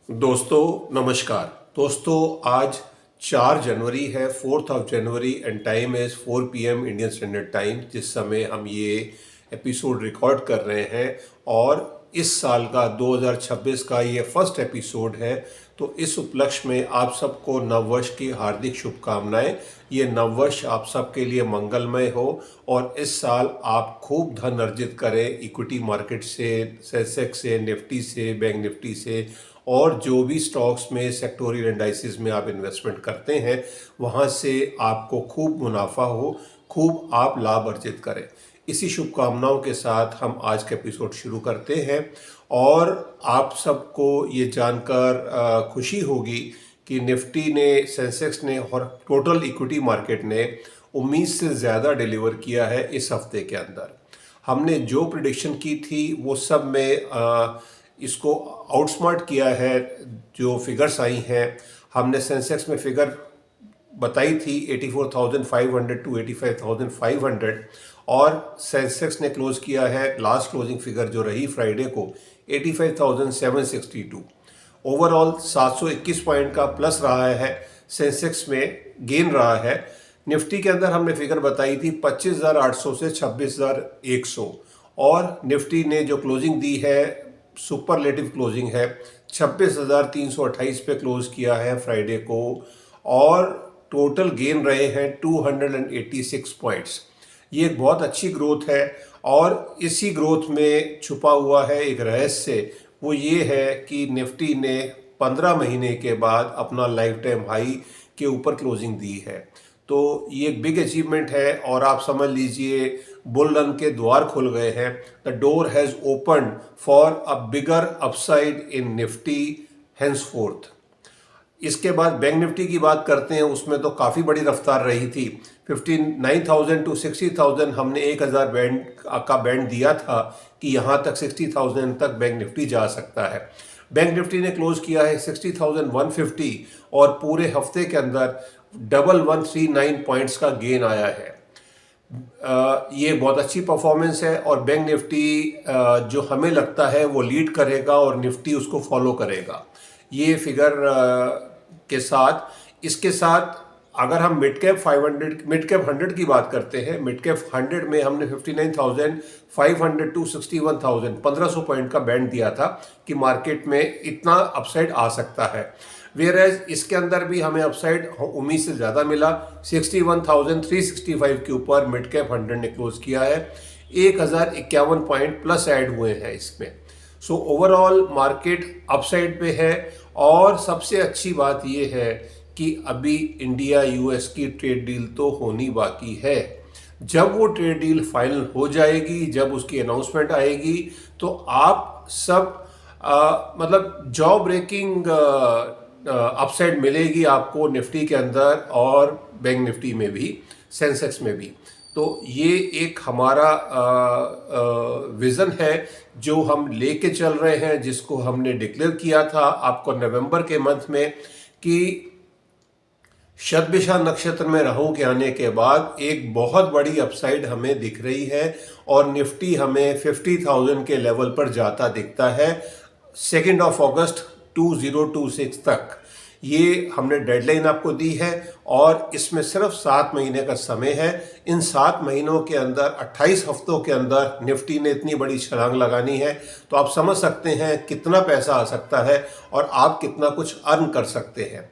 दोस्तों नमस्कार। दोस्तों आज 4 जनवरी है, 4th of January and time is 4 PM Indian standard time, जिस समय हम ये एपिसोड रिकॉर्ड कर रहे हैं। और इस साल का 2026 का ये फर्स्ट एपिसोड है। तो इस उपलक्ष्य में आप सबको नववर्ष की हार्दिक शुभकामनाएं। ये नववर्ष आप सबके लिए मंगलमय हो और इस साल आप खूब धन अर्जित करें इक्विटी मार्केट से, सेंसेक्स से, निफ्टी से, बैंक निफ्टी से, और जो भी स्टॉक्स में सेक्टोरियल एंडाइसिस में आप इन्वेस्टमेंट करते हैं वहाँ से आपको खूब मुनाफा हो, खूब आप लाभ अर्जित करें। इसी शुभकामनाओं के साथ हम आज का एपिसोड शुरू करते हैं। और आप सबको ये जानकर खुशी होगी कि निफ्टी ने, सेंसेक्स ने और टोटल इक्विटी मार्केट ने उम्मीद से ज़्यादा डिलीवर किया है इस हफ्ते के अंदर। हमने जो प्रिडिक्शन की थी वो सब में इसको आउटस्मार्ट किया है। जो फिगर्स आई हैं, हमने सेंसेक्स में फिगर बताई थी 84,500 टू 85,500, और सेंसेक्स ने क्लोज किया है, लास्ट क्लोजिंग फिगर जो रही फ्राइडे को, 85,762। ओवरऑल 721 पॉइंट का प्लस रहा है, सेंसेक्स में गेन रहा है। निफ्टी के अंदर हमने फिगर बताई थी 25,800 से 26,100, और निफ्टी ने जो क्लोजिंग दी है, सुपरलेटिव क्लोजिंग है, 26,328 पे क्लोज किया है फ्राइडे को, और टोटल गेन रहे हैं 286 पॉइंट्स। ये एक बहुत अच्छी ग्रोथ है। और इसी ग्रोथ में छुपा हुआ है एक रहस्य, वो ये है कि निफ्टी ने 15 महीने के बाद अपना लाइफ टाइम हाई के ऊपर क्लोजिंग दी है। तो ये एक बिग अचीवमेंट है, और आप समझ लीजिए बुल रन के द्वार खुल गए हैं। The door has open for a bigger upside in Nifty henceforth. इसके बाद बैंक निफ्टी की बात करते हैं, उसमें तो काफ़ी बड़ी रफ्तार रही थी। 59,000 टू 60,000 हमने 1,000 बैंड का बैंड दिया था कि यहाँ तक 60,000 तक बैंक निफ्टी जा सकता है। बैंक निफ्टी ने क्लोज किया है 60,150, और पूरे हफ्ते के अंदर 1139 पॉइंट्स का गेन आया है। ये बहुत अच्छी परफॉर्मेंस है, और बैंक निफ्टी जो हमें लगता है वो लीड करेगा और निफ्टी उसको फॉलो करेगा। ये फिगर के साथ, इसके साथ अगर हम मिड कैप 100 की बात करते हैं, मिड कैप 100 में हमने 59,500 टू 61,000 1500 पॉइंट का बैंड दिया था कि मार्केट में इतना अपसाइड आ सकता है। वेयरएज इसके अंदर भी हमें अपसाइड उम्मीद से ज़्यादा मिला। 61,365 के ऊपर मिड कैप 100 ने क्लोज किया है। 1,051 पॉइंट प्लस ऐड हुए हैं इसमें। सो ओवरऑल मार्केट अपसाइड पे है। और सबसे अच्छी बात यह है कि अभी इंडिया यूएस की ट्रेड डील तो होनी बाकी है। जब वो ट्रेड डील फाइनल हो जाएगी, जब उसकी अनाउंसमेंट आएगी, तो आप सब मतलब जॉब ब्रेकिंग अपसाइड मिलेगी आपको निफ्टी के अंदर, और बैंक निफ्टी में भी, सेंसेक्स में भी। तो ये एक हमारा विज़न है जो हम लेके चल रहे हैं, जिसको हमने डिक्लेयर किया था आपको नवंबर के मंथ में, कि शतभिषा नक्षत्र में राहु के आने के बाद एक बहुत बड़ी अपसाइड हमें दिख रही है, और निफ्टी हमें 50,000 के लेवल पर जाता दिखता है 2 अगस्त 2026 तक। ये हमने डेडलाइन आपको दी है, और इसमें सिर्फ 7 महीने का समय है। इन 7 महीनों के अंदर, 28 हफ्तों के अंदर निफ्टी ने इतनी बड़ी छलांग लगानी है। तो आप समझ सकते हैं कितना पैसा आ सकता है और आप कितना कुछ अर्न कर सकते हैं।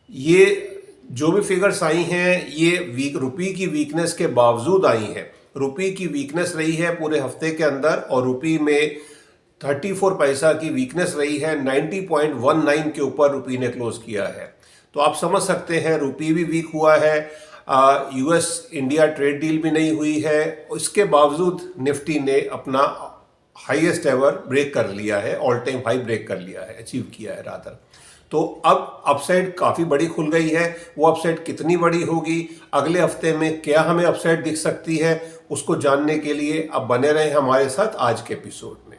ये जो भी फिगर्स आई हैं, ये रुपये की वीकनेस के बावजूद आई हैं। रुपये की वीकनेस रही है पूरे हफ्ते के अंदर, और रुपये में 34 पैसा की वीकनेस रही है। 90.19 के ऊपर रुपये ने क्लोज किया है। तो आप समझ सकते हैं रुपये भी वीक हुआ है। यूएस इंडिया ट्रेड डील भी नहीं हुई है, इसके बावजूद निफ्टी ने अपना हाईएस्ट एवर ब्रेक कर लिया है, ऑल टाइम हाई ब्रेक कर लिया है, अचीव किया है रादर। तो अब अपसाइड काफ़ी बड़ी खुल गई है। वो अपसाइड कितनी बड़ी होगी, अगले हफ्ते में क्या हमें अपसाइड दिख सकती है, उसको जानने के लिए अब बने रहें हमारे साथ आज के एपिसोड में।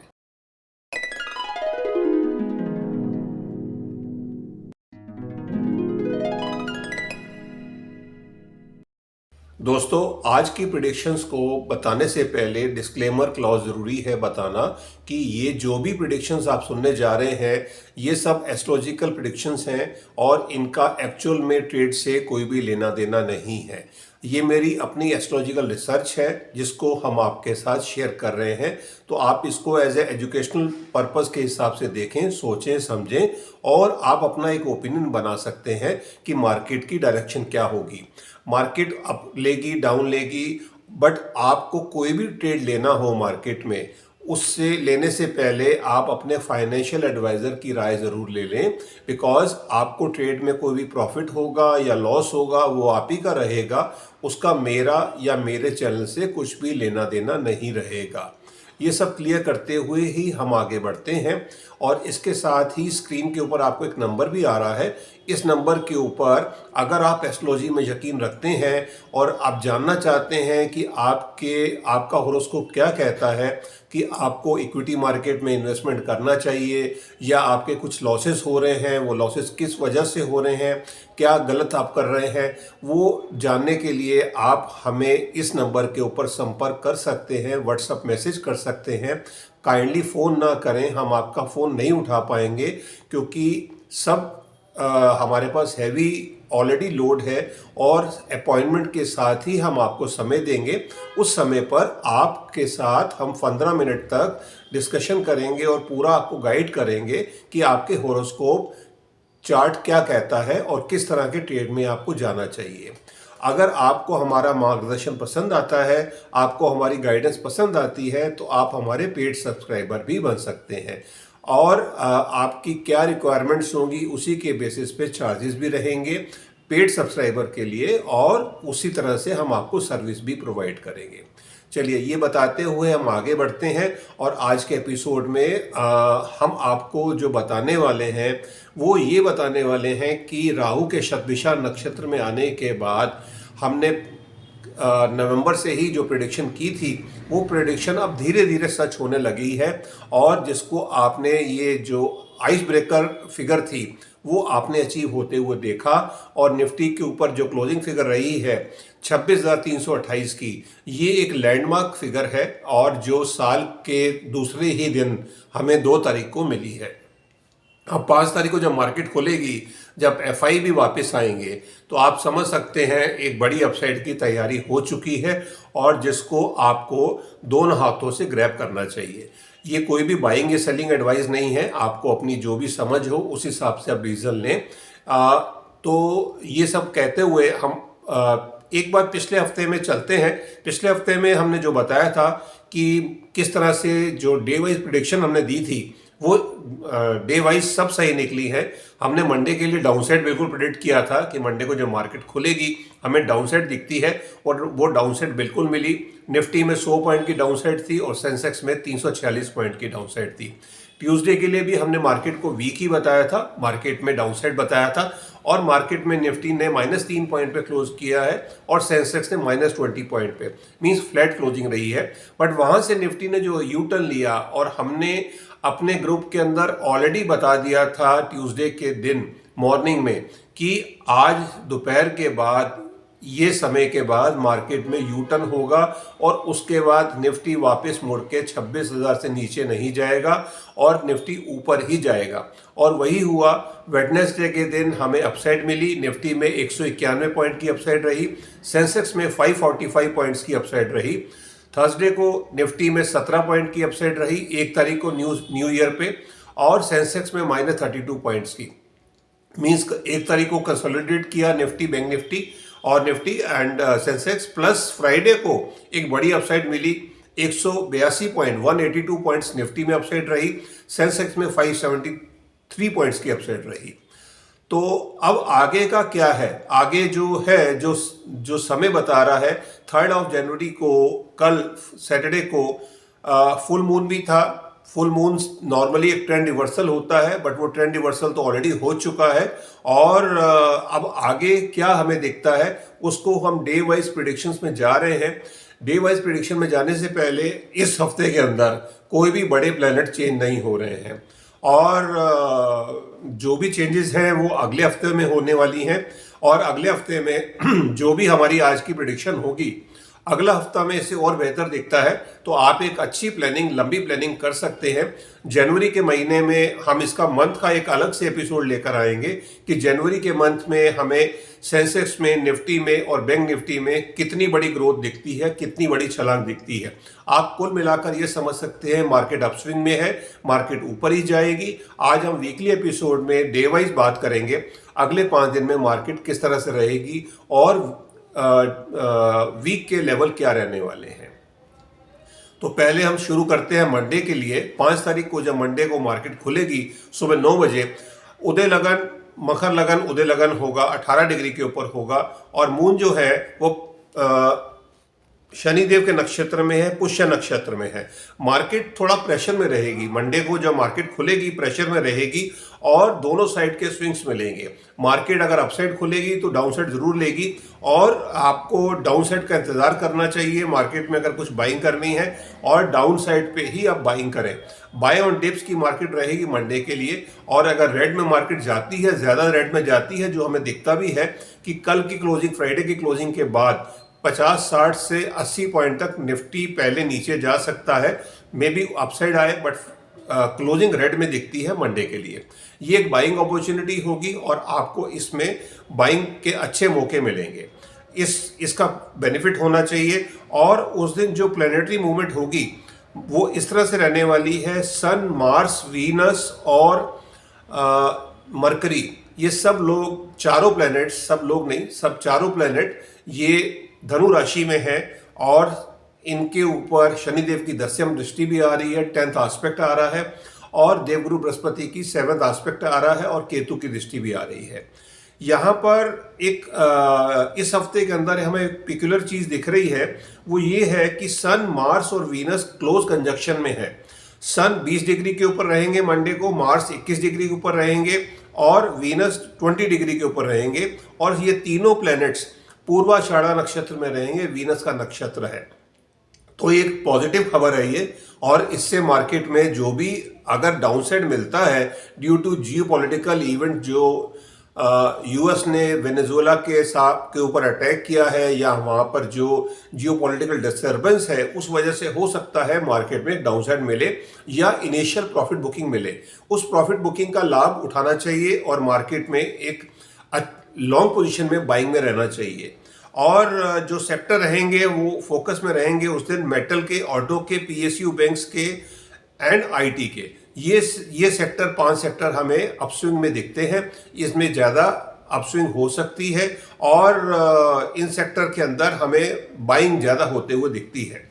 दोस्तों, आज की प्रिडिक्शंस को बताने से पहले डिस्क्लेमर क्लॉज ज़रूरी है बताना कि ये जो भी प्रिडिक्शंस आप सुनने जा रहे हैं ये सब एस्ट्रोलॉजिकल प्रिडिक्शंस हैं और इनका एक्चुअल में ट्रेड से कोई भी लेना देना नहीं है। ये मेरी अपनी एस्ट्रोलॉजिकल रिसर्च है जिसको हम आपके साथ शेयर कर रहे हैं, तो आप इसको एज ए एजुकेशनल पर्पस के हिसाब से देखें, सोचें, समझें और आप अपना एक ओपिनियन बना सकते हैं कि मार्केट की डायरेक्शन क्या होगी। मार्केट अप लेगी, डाउन लेगी, बट आपको कोई भी ट्रेड लेना हो मार्केट में, उससे लेने से पहले आप अपने फाइनेंशियल एडवाइज़र की राय ज़रूर ले लें, बिकॉज आपको ट्रेड में कोई भी प्रॉफिट होगा या लॉस होगा वो आप ही का रहेगा, उसका मेरा या मेरे चैनल से कुछ भी लेना देना नहीं रहेगा। ये सब क्लियर करते हुए ही हम आगे बढ़ते हैं और इसके साथ ही स्क्रीन के ऊपर आपको एक नंबर भी आ रहा है। इस नंबर के ऊपर अगर आप एस्ट्रोलॉजी में यकीन रखते हैं और आप जानना चाहते हैं कि आपका होरोस्कोप क्या कहता है कि आपको इक्विटी मार्केट में इन्वेस्टमेंट करना चाहिए या आपके कुछ लॉसेस हो रहे हैं, वो लॉसेस किस वजह से हो रहे हैं, क्या गलत आप कर रहे हैं, वो जानने के लिए आप हमें इस नंबर के ऊपर संपर्क कर सकते हैं, व्हाट्सएप मैसेज कर सकते हैं। काइंडली फ़ोन ना करें, हम आपका फ़ोन नहीं उठा पाएंगे क्योंकि सब हमारे पास हैवी ऑलरेडी लोड है और अपॉइंटमेंट के साथ ही हम आपको समय देंगे। उस समय पर आपके साथ हम 15 मिनट तक डिस्कशन करेंगे और पूरा आपको गाइड करेंगे कि आपके होरोस्कोप चार्ट क्या कहता है और किस तरह के ट्रेड में आपको जाना चाहिए। अगर आपको हमारा मार्गदर्शन पसंद आता है, आपको हमारी गाइडेंस पसंद आती है, तो आप हमारे पेड सब्सक्राइबर भी बन सकते हैं और आपकी क्या रिक्वायरमेंट्स होंगी उसी के बेसिस पे चार्जेस भी रहेंगे पेड सब्सक्राइबर के लिए और उसी तरह से हम आपको सर्विस भी प्रोवाइड करेंगे। चलिए, ये बताते हुए हम आगे बढ़ते हैं और आज के एपिसोड में हम आपको जो बताने वाले हैं वो ये बताने वाले हैं कि राहु के शतभिषा नक्षत्र में आने के बाद हमने नवंबर से ही जो प्रेडिक्शन की थी वो प्रेडिक्शन अब धीरे धीरे सच होने लगी है और जिसको आपने ये जो आइस ब्रेकर फिगर थी वो आपने अचीव होते हुए देखा और निफ्टी के ऊपर जो क्लोजिंग फिगर रही है 26,328 की, ये एक लैंडमार्क फिगर है और जो साल के दूसरे ही दिन हमें 2 तारीख को मिली है। अब 5 तारीख को जब मार्केट खुलेगी, जब एफआई भी वापस आएंगे, तो आप समझ सकते हैं एक बड़ी अपसाइड की तैयारी हो चुकी है और जिसको आपको दोनों हाथों से ग्रैब करना चाहिए। ये कोई भी बाइंग या सेलिंग एडवाइस नहीं है, आपको अपनी जो भी समझ हो उस हिसाब से आप डिसीजन लें। तो ये सब कहते हुए हम एक बार पिछले हफ्ते में चलते हैं। पिछले हफ्ते में हमने जो बताया था कि किस तरह से जो डे वाइज प्रेडिक्शन हमने दी थी वो डे वाइज सब सही निकली है। हमने मंडे के लिए डाउनसाइड बिल्कुल प्रेडिक्ट किया था कि मंडे को जब मार्केट खुलेगी हमें डाउनसाइड दिखती है और वो डाउनसाइड बिल्कुल मिली। निफ्टी में 100 पॉइंट की डाउनसाइड थी और सेंसेक्स में 346 पॉइंट की डाउनसाइड थी। ट्यूसडे के लिए भी हमने मार्केट को वीक ही बताया था, मार्केट में डाउनसाइड बताया था और मार्केट में निफ्टी ने -3 पॉइंट पे क्लोज किया है और सेंसेक्स ने -20 पॉइंट पे, मींस फ्लैट क्लोजिंग रही है। बट वहां से निफ्टी ने जो यू टर्न लिया और हमने अपने ग्रुप के अंदर ऑलरेडी बता दिया था ट्यूसडे के दिन मॉर्निंग में कि आज दोपहर के बाद ये समय के बाद मार्केट में यू टर्न होगा और उसके बाद निफ्टी वापस मुड़ के 26,000 से नीचे नहीं जाएगा और निफ्टी ऊपर ही जाएगा और वही हुआ। वेडनेसडे के दिन हमें अपसाइड मिली, निफ्टी में 191 पॉइंट की अपसाइड रही, सेंसेक्स में 545 पॉइंट्स की अपसाइड रही। थर्सडे को निफ्टी में 17 पॉइंट की अपसाइड रही 1 तारीख को न्यू ईयर पे और सेंसेक्स में -32 पॉइंट्स की, मींस 1 तारीख को कंसोलिडेट किया निफ्टी, बैंक निफ्टी और Nifty and Sensex, plus Friday को एक बड़ी अपसाइड मिली 182 पॉइंट 182 पॉइंट्स निफ्टी में अपसाइड रही, सेंसेक्स में 573 पॉइंट्स की अपसाइड रही। तो अब आगे का क्या है, आगे जो है जो समय बता रहा है 3 जनवरी को, कल सैटरडे को फुल मून भी था। फुल मून नॉर्मली एक ट्रेंड रिवर्सल होता है बट वो ट्रेंड रिवर्सल तो ऑलरेडी हो चुका है और अब आगे क्या हमें दिखता है उसको हम डे वाइज प्रिडिक्शंस में जा रहे हैं। डे वाइज प्रिडिक्शन में जाने से पहले इस हफ्ते के अंदर कोई भी बड़े प्लैनेट चेंज नहीं हो रहे हैं और जो भी चेंजेस हैं वो अगले हफ्ते में होने वाली हैं और अगले हफ्ते में जो भी हमारी आज की प्रिडिक्शन होगी, अगला हफ्ता में इसे और बेहतर दिखता है तो आप एक अच्छी प्लानिंग, लंबी प्लानिंग कर सकते हैं। जनवरी के महीने में हम इसका मंथ का एक अलग से एपिसोड लेकर आएंगे कि जनवरी के मंथ में हमें सेंसेक्स में, निफ्टी में और बैंक निफ्टी में कितनी बड़ी ग्रोथ दिखती है, कितनी बड़ी छलांग दिखती है। आप कुल मिलाकर ये समझ सकते हैं मार्केट अपस्विंग में है, मार्केट ऊपर ही जाएगी। आज हम वीकली एपिसोड में डे वाइज बात करेंगे, अगले 5 दिन में मार्केट किस तरह से रहेगी और वीक के लेवल क्या रहने वाले हैं। तो पहले हम शुरू करते हैं मंडे के लिए। 5 तारीख को जब मंडे को मार्केट खुलेगी सुबह 9 बजे, उदय लगन, मकर लगन, उदय लगन होगा, 18 डिग्री के ऊपर होगा और मून जो है वो शनिदेव के नक्षत्र में है, पुष्य नक्षत्र में है। मार्केट थोड़ा प्रेशर में रहेगी। मंडे को जब मार्केट खुलेगी प्रेशर में रहेगी और दोनों साइड के स्विंग्स मिलेंगे। मार्केट अगर अपसाइड खुलेगी तो डाउन साइड जरूर लेगी और आपको डाउन साइड का इंतजार करना चाहिए मार्केट में अगर कुछ बाइंग करनी है, और डाउन साइड पे ही आप बाइंग करें। बाय ऑन डिप्स की मार्केट रहेगी मंडे के लिए। और अगर रेड में मार्केट जाती है, ज्यादा रेड में जाती है, जो हमें दिखता भी है कि कल की क्लोजिंग, फ्राइडे की क्लोजिंग के बाद 50, 60 से 80 पॉइंट तक निफ्टी पहले नीचे जा सकता है, मे बी अपसाइड आए, बट क्लोजिंग रेड में दिखती है मंडे के लिए। ये एक बाइंग अपॉर्चुनिटी होगी और आपको इसमें बाइंग के अच्छे मौके मिलेंगे। इसका बेनिफिट होना चाहिए। और उस दिन जो प्लैनेटरी मूवमेंट होगी वो इस तरह से रहने वाली है, सन, मार्स, वीनस और मरकरी, ये सब लोग, चारों प्लैनेट, सब लोग नहीं, सब चारों प्लैनेट ये धनु राशि में है और इनके ऊपर शनिदेव की 10वीं दृष्टि भी आ रही है, 10th एस्पेक्ट आ रहा है और देवगुरु बृहस्पति की 7th एस्पेक्ट आ रहा है और केतु की दृष्टि भी आ रही है। यहाँ पर एक इस हफ्ते के अंदर हमें एक पिक्युलर चीज दिख रही है, वो ये है कि सन, मार्स और वीनस क्लोज कंजक्शन में है। सन 20 डिग्री के ऊपर रहेंगे मंडे को, मार्स 21 डिग्री के ऊपर रहेंगे और वीनस 20 डिग्री के ऊपर रहेंगे। और ये तीनों प्लैनेट्स पूर्वाषाढ़ा नक्षत्र में रहेंगे, वीनस का नक्षत्र है। तो एक पॉजिटिव खबर है ये। और इससे मार्केट में जो भी अगर डाउनसाइड मिलता है ड्यू टू जियोपॉलिटिकल इवेंट, जो यूएस ने वेनेजुएला के ऊपर अटैक किया है या वहां पर जो जियोपॉलिटिकल डिस्टर्बेंस है, उस वजह से हो सकता है मार्केट में डाउनसाइड मिले या इनिशियल प्रॉफिट बुकिंग मिले। उस प्रॉफिट बुकिंग का लाभ उठाना चाहिए और मार्केट में एक लॉन्ग पोजीशन में बाइंग में रहना चाहिए। और जो सेक्टर रहेंगे वो फोकस में रहेंगे उस दिन मेटल के, ऑटो के, पीएसयू बैंक्स के एंड आईटी के। ये सेक्टर, 5 सेक्टर हमें अपस्विंग में दिखते हैं। इसमें ज़्यादा अपस्विंग हो सकती है और इन सेक्टर के अंदर हमें बाइंग ज़्यादा होते हुए दिखती है।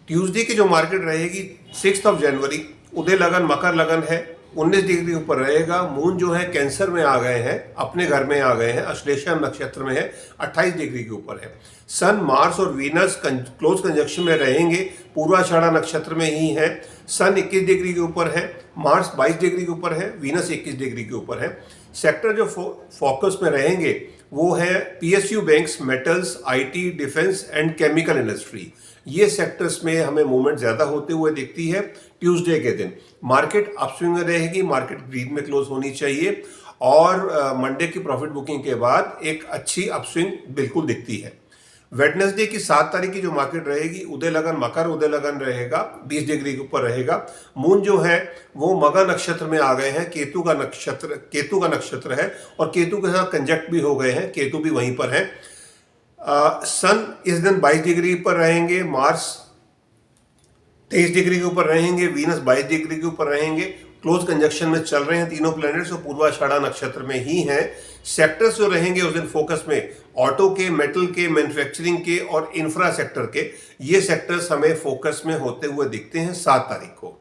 ट्यूसडे की जो मार्केट रहेगी 6 जनवरी, उदय लगन, मकर लगन है, 19 डिग्री ऊपर रहेगा। मून जो है कैंसर में आ गए हैं, अपने घर में आ गए हैं, अश्लेषा नक्षत्र में है, 28 डिग्री के ऊपर है। सन, मार्स और वीनस क्लोज कंजक्शन में रहेंगे, पूर्वाषाढ़ा नक्षत्र में ही है। सन 21 डिग्री के ऊपर है, मार्स 22 डिग्री के ऊपर है, वीनस 21 डिग्री के ऊपर है। सेक्टर जो फोकस में रहेंगे वो है PSU banks, metals, IT, defence and chemical industry. ये सेक्टर्स में हमें मूवमेंट ज्यादा होते हुए दिखती है। ट्यूसडे के दिन मार्केट अपस्विंग में रहेगी, मार्केट ग्रीन में क्लोज होनी चाहिए और मंडे की प्रॉफिट बुकिंग के बाद एक अच्छी अपस्विंग बिल्कुल दिखती है। वेडनेसडे की 7 तारीख की जो मार्केट रहेगी, उदय लगन, मकर उदय लगन रहेगा, 20 डिग्री के ऊपर रहेगा। मून जो है वो मगर नक्षत्र में आ गए हैं, केतु का नक्षत्र है और केतु के साथ कंजक्ट भी हो गए हैं, केतु भी वहीं पर है। सन इस दिन 22 डिग्री पर रहेंगे, मार्स 23 डिग्री के ऊपर रहेंगे, वीनस 22 डिग्री के ऊपर रहेंगे। क्लोज कंजक्शन में चल रहे हैं तीनों प्लैनेट्स और पूर्वाषाढ़ा नक्षत्र में ही हैं। सेक्टर्स जो रहेंगे उस दिन फोकस में ऑटो के, मेटल के, मैन्युफैक्चरिंग के और इंफ्रा सेक्टर के, ये सेक्टर्स हमें फोकस में होते हुए दिखते हैं 7 तारीख को।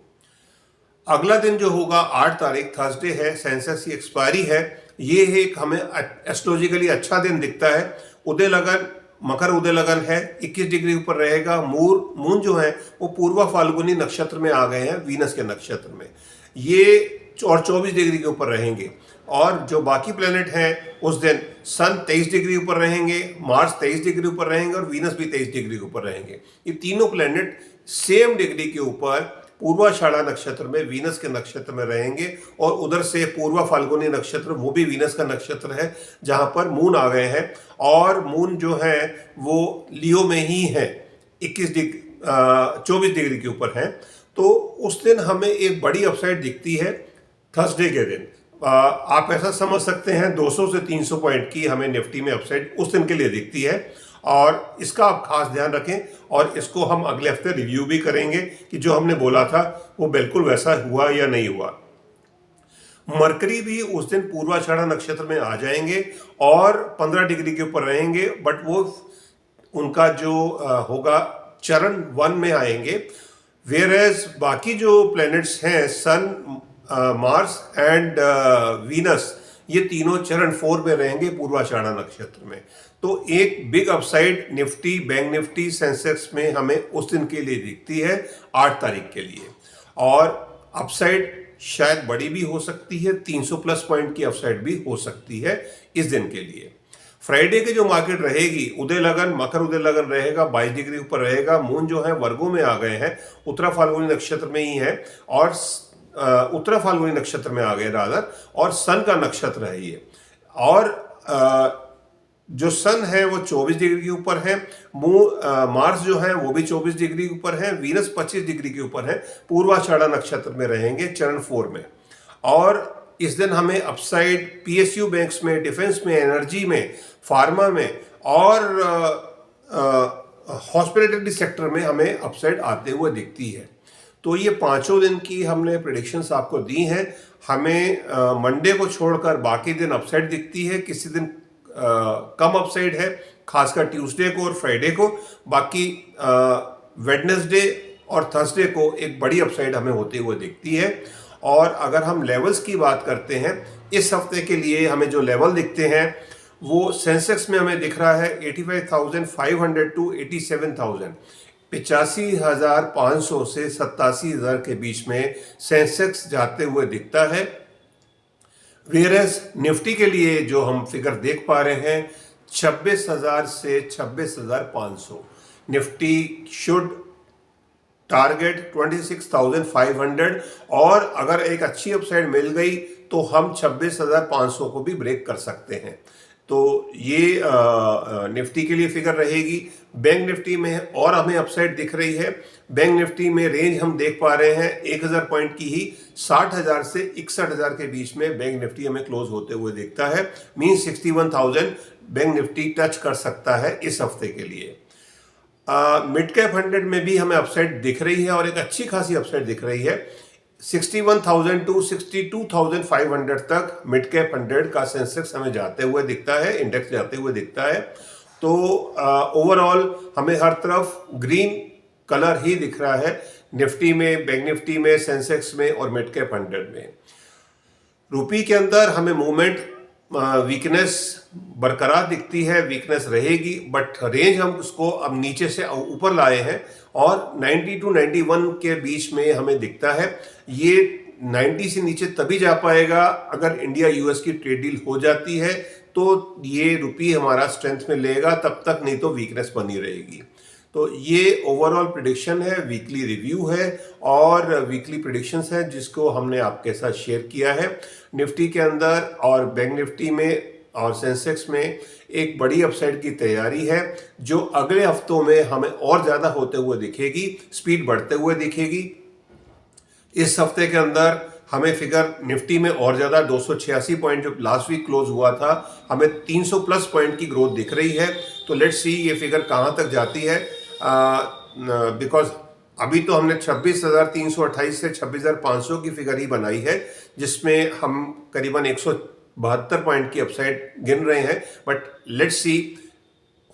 अगला दिन जो होगा 8 तारीख, थर्सडे है, सेंसेक्स की एक्सपायरी है। ये एक हमें एस्ट्रोलॉजिकली अच्छा दिन दिखता है। उदय लगन, मकर उदय लगन है, 21 डिग्री ऊपर रहेगा। मून जो है वो पूर्वा फाल्गुनी नक्षत्र में आ गए हैं, वीनस के नक्षत्र में, ये और 24 डिग्री के ऊपर रहेंगे। और जो बाकी प्लेनेट हैं उस दिन सन 23 डिग्री ऊपर रहेंगे, मार्स 23 डिग्री ऊपर रहेंगे और वीनस भी 23 डिग्री के ऊपर रहेंगे। ये तीनों प्लेनेट सेम डिग्री के ऊपर पूर्वाषाढ़ा नक्षत्र में वीनस के नक्षत्र में रहेंगे, और उधर से पूर्वा फाल्गुनी नक्षत्र वो भी वीनस का नक्षत्र है जहां पर मून आ गए हैं, और मून जो है वो लियो में ही है, 24 डिग्री के ऊपर है। तो उस दिन हमें एक बड़ी अपसाइड दिखती है थर्सडे के दिन। आप ऐसा समझ सकते हैं 200 से 300 पॉइंट की हमें निफ्टी में अपसाइड उस दिन के लिए दिखती है, और इसका आप खास ध्यान रखें, और इसको हम अगले हफ्ते रिव्यू भी करेंगे कि जो हमने बोला था वो बिल्कुल वैसा हुआ या नहीं हुआ। मरकरी भी उस दिन पूर्वाषाढ़ा नक्षत्र में आ जाएंगे और 15 डिग्री के ऊपर रहेंगे, बट वो उनका जो होगा चरण 1 में आएंगे। वेयरएज बाकी जो प्लैनेट्स हैं सन, मार्स एंड वीनस, ये तीनों चरण 4 में रहेंगे पूर्वाषाढ़ा नक्षत्र में। तो एक big upside Nifty, bank Nifty, Sensex में हमें उस दिन के लिए दिखती है 8 तारीख के लिए, और अपसाइड शायद बड़ी भी हो सकती है, 300 प्लस पॉइंट की अपसाइड भी हो सकती है इस दिन के लिए। फ्राइडे के जो मार्केट रहेगी, उदय लगन, मकर उदय लगन रहेगा, 22 डिग्री ऊपर रहेगा। मून जो है वर्गों में आ गए हैं, उत्तरा फाल्गुनी नक्षत्र में ही है, और उत्तरा फाल्गुनी नक्षत्र में आ गए रादर, और सन का नक्षत्र है ये, और जो सन है वो 24 डिग्री के ऊपर है, मार्स जो है वो भी 24 डिग्री के ऊपर है, वीनस 25 डिग्री के ऊपर है, पूर्वाषाढ़ा नक्षत्र में रहेंगे चरण 4 में। और इस दिन हमें अपसाइड पीएसयू बैंक्स में, डिफेंस में, एनर्जी में, फार्मा में और हॉस्पिटलिटी सेक्टर में हमें अपसाइड आते हुए दिखती है। तो ये 5 दिन की हमने प्रेडिक्शंस आपको दी हैं। हमें मंडे को छोड़कर बाकी दिन अपसाइड दिखती है, किसी दिन कम अपसाइड है, खासकर ट्यूसडे को और फ्राइडे को। बाकी वेडनेसडे और थर्सडे को एक बड़ी अपसाइड हमें होते हुए दिखती है। और अगर हम लेवल्स की बात करते हैं, इस हफ्ते के लिए हमें जो लेवल दिखते हैं वो सेंसेक्स में हमें दिख रहा है 85,500 टू 87,000, 85,500 से 87,000 के बीच में सेंसेक्स जाते हुए दिखता है। वेयरएज निफ्टी के लिए जो हम फिगर देख पा रहे हैं 26,000 से 26,500, निफ्टी शुड टारगेट 26,500, और अगर एक अच्छी अपसाइड मिल गई तो हम 26,500 को भी ब्रेक कर सकते हैं। तो ये निफ्टी के लिए फिगर रहेगी। बैंक निफ्टी में और हमें अपसाइड दिख रही है। बैंक निफ्टी में रेंज हम देख पा रहे हैं 1,000 पॉइंट की ही, 60,000 से 61,000 के बीच में बैंक निफ्टी हमें क्लोज होते हुए दिखता है। मीन 61,000 बैंक निफ्टी टच कर सकता है इस हफ्ते के लिए। मिड कैप 100 में भी हमें अपसाइड दिख रही है, और एक अच्छी खासी अपसाइड दिख रही है। 61,000 टू 62,500 तक मिड कैप 100 का सेंसेक्स हमें जाते हुए दिखता है, इंडेक्स जाते हुए दिखता है। तो ओवरऑल हमें हर तरफ ग्रीन कलर ही दिख रहा है, निफ्टी में, बैंक निफ्टी में, सेंसेक्स में और मिड कैप 100 में। रुपी के अंदर हमें मूवमेंट, वीकनेस बरकरार दिखती है, वीकनेस रहेगी, बट रेंज हम उसको अब नीचे से ऊपर लाए हैं, और 90 टू 91 के बीच में हमें दिखता है। ये 90 से नीचे तभी जा पाएगा अगर इंडिया यूएस की ट्रेड डील हो जाती है, तो ये रुपी हमारा स्ट्रेंथ में लेगा, तब तक नहीं तो वीकनेस बनी रहेगी। तो ये ओवरऑल प्रिडिक्शन है, वीकली रिव्यू है और वीकली प्रिडिक्शंस है जिसको हमने आपके साथ शेयर किया है। निफ्टी के अंदर और बैंक निफ्टी में और सेंसेक्स में एक बड़ी अपसाइड की तैयारी है, जो अगले हफ्तों में हमें और ज़्यादा होते हुए दिखेगी, स्पीड बढ़ते हुए दिखेगी। इस हफ्ते के अंदर हमें फिगर निफ्टी में और ज़्यादा 286 पॉइंट जो लास्ट वीक क्लोज हुआ था, हमें 300 प्लस पॉइंट की ग्रोथ दिख रही है। तो लेट्स सी ये फिगर कहाँ तक जाती है, बिकॉज अभी तो हमने 26,328 से 26,500 की फिगर ही बनाई है, जिसमें हम करीबन 172 पॉइंट की अपसाइड गिन रहे हैं। But let's see,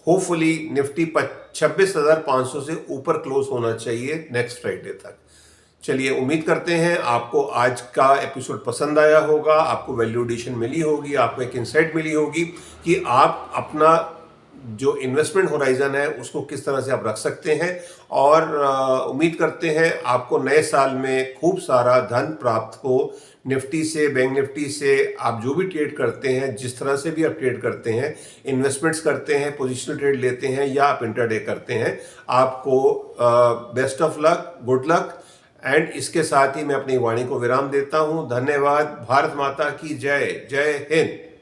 hopefully Nifty 26,500 से ऊपर क्लोज होना चाहिए नेक्स्ट फ्राइडे तक। चलिए, उम्मीद करते हैं आपको आज का एपिसोड पसंद आया होगा, आपको वैल्यू एडिशन मिली होगी, आपको एक इंसाइट मिली होगी कि आप अपना जो इन्वेस्टमेंट होराइजन है उसको किस तरह से आप रख सकते हैं। और उम्मीद करते हैं आपको नए साल में खूब सारा धन प्राप्त हो। निफ्टी से, बैंक निफ्टी से आप जो भी ट्रेड करते हैं, जिस तरह से भी आप ट्रेड करते हैं, इन्वेस्टमेंट्स करते हैं, पोजिशनल ट्रेड लेते हैं या आप इंटरडे करते हैं, आपको best of luck, good luck and इसके साथ ही मैं अपनी वाणी को विराम देता हूँ। धन्यवाद। भारत माता की जय। जय हिंद।